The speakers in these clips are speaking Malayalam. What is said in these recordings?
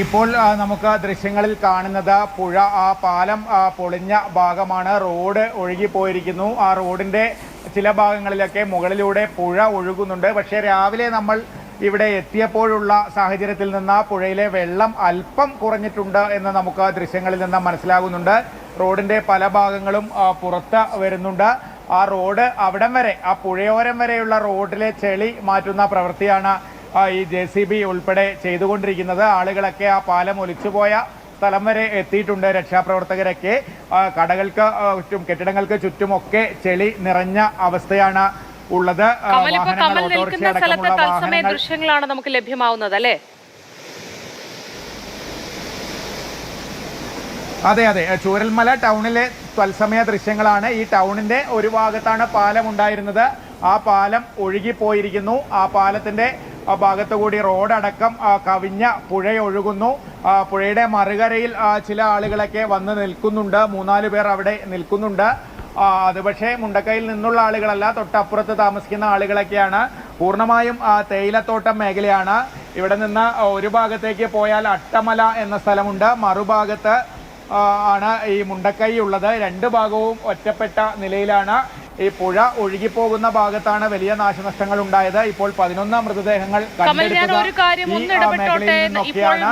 ഇപ്പോൾ നമുക്ക് ദൃശ്യങ്ങളിൽ കാണുന്നത് പുഴ പാലം പൊളിഞ്ഞ ഭാഗമാണ്. റോഡ് ഒഴുകിപ്പോയിരിക്കുന്നു. ആ റോഡിൻ്റെ ചില ഭാഗങ്ങളിലൊക്കെ മുകളിലൂടെ പുഴ ഒഴുകുന്നുണ്ട്. പക്ഷേ രാവിലെ നമ്മൾ ഇവിടെ എത്തിയപ്പോഴുള്ള സാഹചര്യത്തിൽ നിന്ന് പുഴയിലെ വെള്ളം അല്പം കുറഞ്ഞിട്ടുണ്ട് എന്ന് നമുക്ക് ദൃശ്യങ്ങളിൽ നിന്ന് മനസ്സിലാകുന്നുണ്ട്. റോഡിൻ്റെ പല ഭാഗങ്ങളും പുറത്ത് വരുന്നുണ്ട്. ആ റോഡ് അവിടം വരെ, ആ പുഴയോരം വരെയുള്ള റോഡിലെ ചെളി മാറ്റുന്ന പ്രവൃത്തിയാണ് ഈ JCB ഉൾപ്പെടെ ചെയ്തുകൊണ്ടിരിക്കുന്നത്. ആളുകളൊക്കെ ആ പാലം ഒലിച്ചുപോയ സ്ഥലം വരെ എത്തിയിട്ടുണ്ട്. രക്ഷാപ്രവർത്തകരൊക്കെ കടകൾക്ക് ചുറ്റും കെട്ടിടങ്ങൾക്ക് ചുറ്റുമൊക്കെ ചെളി നിറഞ്ഞ അവസ്ഥയാണ് ഉള്ളത്. ദൃശ്യങ്ങളാണ് നമുക്ക് ലഭ്യമാവുന്നത് അല്ലേ? അതെ, ചൂരൽമല ടൗണിലെ തത്സമയ ദൃശ്യങ്ങളാണ്. ഈ ടൗണിന്റെ ഒരു ഭാഗത്താണ് പാലം ഉണ്ടായിരുന്നത്. ആ പാലം ഒഴുകിപ്പോയിരിക്കുന്നു. ആ പാലത്തിന്റെ ഭാഗത്തുകൂടി റോഡടക്കം കവിഞ്ഞ പുഴയൊഴുകുന്നു. പുഴയുടെ മറുകരയിൽ ചില ആളുകളൊക്കെ വന്ന് നിൽക്കുന്നുണ്ട്. 3-4 പേർ അവിടെ നിൽക്കുന്നുണ്ട്. അത് പക്ഷേ മുണ്ടക്കയിൽ നിന്നുള്ള ആളുകളല്ല, തൊട്ടപ്പുറത്ത് താമസിക്കുന്ന ആളുകളൊക്കെയാണ്. പൂർണ്ണമായും തേയിലത്തോട്ടം മേഖലയാണ്. ഇവിടെ നിന്ന് ഒരു ഭാഗത്തേക്ക് പോയാൽ അട്ടമല എന്ന സ്ഥലമുണ്ട്, മറുഭാഗത്ത് ആണ് ഈ മുണ്ടക്കൈ ഉള്ളത്. 2 ഭാഗവും ഒറ്റപ്പെട്ട നിലയിലാണ്. ഈ പുഴ ഒഴുകിപ്പോകുന്ന ഭാഗത്താണ് വലിയ നാശനഷ്ടങ്ങൾ ഉണ്ടായത്. ഇപ്പോൾ 11 മൃതദേഹങ്ങൾ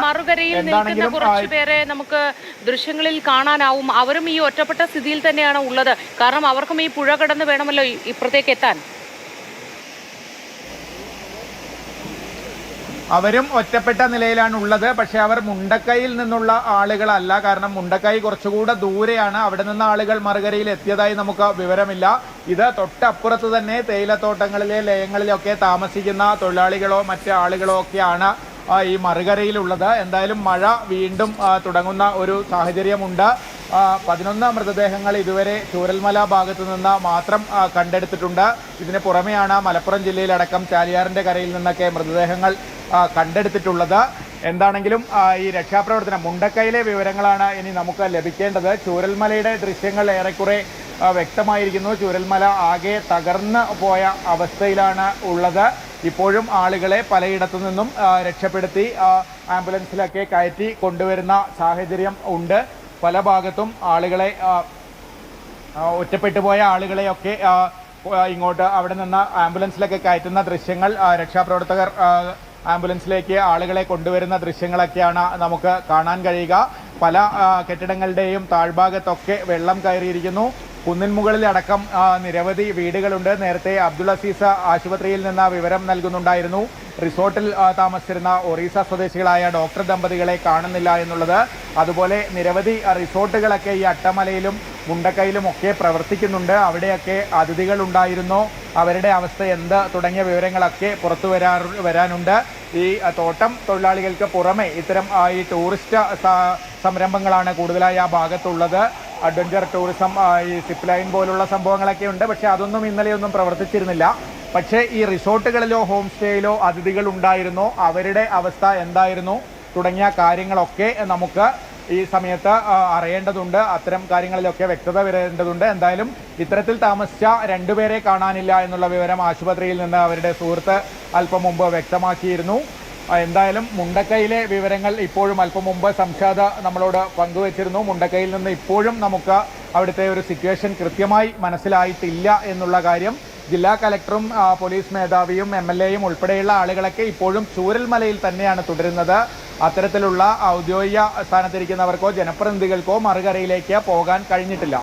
മറുകരയിൽ നിൽക്കുന്ന കുറച്ചു പേരെ നമുക്ക് ദൃശ്യങ്ങളിൽ കാണാനാവും. അവരും ഈ ഒറ്റപ്പെട്ട സ്ഥിതിയിൽ തന്നെയാണ് ഉള്ളത്. കാരണം അവർക്കും ഈ പുഴ കടന്ന് വേണമല്ലോ ഇപ്പുറത്തേക്ക് എത്താൻ. അവരും ഒറ്റപ്പെട്ട നിലയിലാണ് ഉള്ളത്. പക്ഷെ അവർ മുണ്ടക്കൈയിൽ നിന്നുള്ള ആളുകളല്ല. കാരണം മുണ്ടക്കൈ കുറച്ചുകൂടെ ദൂരെയാണ്. അവിടെ നിന്ന് ആളുകൾ മറുകരയിൽ എത്തിയതായി നമുക്ക് വിവരമില്ല. ഇത് തൊട്ടപ്പുറത്ത് തന്നെ തേയിലത്തോട്ടങ്ങളിലെ ലയങ്ങളിലൊക്കെ താമസിക്കുന്ന തൊഴിലാളികളോ മറ്റ് ആളുകളോ ഒക്കെയാണ് ഈ മറുകരയിലുള്ളത്. എന്തായാലും മഴ വീണ്ടും തുടങ്ങുന്ന ഒരു സാഹചര്യമുണ്ട്. 11 മൃതദേഹങ്ങൾ ഇതുവരെ ചൂരൽമല ഭാഗത്തു നിന്ന് മാത്രം കണ്ടെടുത്തിട്ടുണ്ട്. ഇതിന് പുറമെയാണ് മലപ്പുറം ജില്ലയിലടക്കം ചാലിയാറിൻ്റെ കരയിൽ നിന്നൊക്കെ മൃതദേഹങ്ങൾ കണ്ടെടുത്തിട്ടുള്ളത്. എന്താണെങ്കിലും ഈ രക്ഷാപ്രവർത്തനം മുണ്ടക്കൈയിലെ വിവരങ്ങളാണ് ഇനി നമുക്ക് ലഭിക്കേണ്ടത്. ചൂരൽമലയുടെ ദൃശ്യങ്ങൾ ഏറെക്കുറെ വ്യക്തമായിരിക്കുന്നു. ചൂരൽമല ആകെ തകർന്ന് പോയ അവസ്ഥയിലാണ് ഉള്ളത്. ഇപ്പോഴും ആളുകളെ പലയിടത്തു നിന്നും രക്ഷപ്പെടുത്തി ആംബുലൻസിലൊക്കെ കയറ്റി കൊണ്ടുവരുന്ന സാഹചര്യം ഉണ്ട്. പല ഭാഗത്തും ആളുകളെ ഒറ്റപ്പെട്ടു പോയ ആളുകളെയൊക്കെ ഇങ്ങോട്ട് അവിടെ നിന്ന് ആംബുലൻസിലൊക്കെ കയറ്റുന്ന ദൃശ്യങ്ങൾ, രക്ഷാപ്രവർത്തകർ ആംബുലൻസിലേക്ക് ആളുകളെ കൊണ്ടുവരുന്ന ദൃശ്യങ്ങളൊക്കെയാണ് നമുക്ക് കാണാൻ കഴിയുക. പല കെട്ടിടങ്ങളുടെയും താഴ്ഭാഗത്തൊക്കെ വെള്ളം കയറിയിരിക്കുന്നു. കുന്നിൻ മുകളിലടക്കം നിരവധി വീടുകളുണ്ട്. നേരത്തെ അബ്ദുൾ അസീസ് ആശുപത്രിയിൽ നിന്ന് വിവരം നൽകുന്നുണ്ടായിരുന്നു. റിസോർട്ടിൽ താമസിച്ചിരുന്ന ഒറീസ സ്വദേശികളായ ഡോക്ടർ ദമ്പതികളെ കാണുന്നില്ല എന്നുള്ളത്. അതുപോലെ നിരവധി റിസോർട്ടുകളൊക്കെ ഈ അട്ടമലയിലും മുണ്ടക്കൈയിലും ഒക്കെ പ്രവർത്തിക്കുന്നുണ്ട്. അവിടെയൊക്കെ അതിഥികൾ ഉണ്ടായിരുന്നു. അവരുടെ അവസ്ഥ എന്ത് തുടങ്ങിയ വിവരങ്ങളൊക്കെ പുറത്തു വരാനുണ്ട്. ഈ തോട്ടം തൊഴിലാളികൾക്ക് പുറമെ ഇത്തരം ഈ ടൂറിസ്റ്റ് സംരംഭങ്ങളാണ് കൂടുതലായി ആ ഭാഗത്തുള്ളത്. അഡ്വഞ്ചർ ടൂറിസം, ഈ സിപ്പ് ലൈൻ പോലുള്ള സംഭവങ്ങളൊക്കെ ഉണ്ട്. പക്ഷേ അതൊന്നും ഇന്നലെയൊന്നും പ്രവർത്തിച്ചിരുന്നില്ല. പക്ഷേ ഈ റിസോർട്ടുകളിലോ ഹോം സ്റ്റേയിലോ അതിഥികൾ ഉണ്ടായിരുന്നോ, അവരുടെ അവസ്ഥ എന്തായിരുന്നു തുടങ്ങിയ കാര്യങ്ങളൊക്കെ നമുക്ക് ഈ സമയത്ത് അറിയേണ്ടതുണ്ട്. അത്തരം കാര്യങ്ങളിലൊക്കെ വ്യക്തത വരേണ്ടതുണ്ട്. എന്തായാലും ഇത്തരത്തിൽ താമസിച്ച 2 പേരെ കാണാനില്ല എന്നുള്ള വിവരം ആശുപത്രിയിൽ നിന്ന് അവരുടെ സുഹൃത്ത് അല്പം മുമ്പ് വ്യക്തമാക്കിയിരുന്നു. എന്തായാലും മുണ്ടക്കൈയിലെ വിവരങ്ങൾ ഇപ്പോഴും അല്പം മുമ്പ് സംഷാദ് നമ്മളോട് പങ്കുവച്ചിരുന്നു. മുണ്ടക്കൈയിൽ നിന്ന് ഇപ്പോഴും നമുക്ക് അവിടുത്തെ ഒരു സിറ്റുവേഷൻ കൃത്യമായി മനസ്സിലായിട്ടില്ല എന്നുള്ള കാര്യം. ജില്ലാ കലക്ടറും പോലീസ് മേധാവിയും MLAയും ഉൾപ്പെടെയുള്ള ആളുകളൊക്കെ ഇപ്പോഴും ചൂരൽമലയിൽ തന്നെയാണ് തുടരുന്നത്. അത്തരത്തിലുള്ള ഔദ്യോഗിക സ്ഥാനത്തിരിക്കുന്നവർക്കോ ജനപ്രതിനിധികൾക്കോ മറുകരയിലേക്ക് പോകാൻ കഴിഞ്ഞിട്ടില്ല.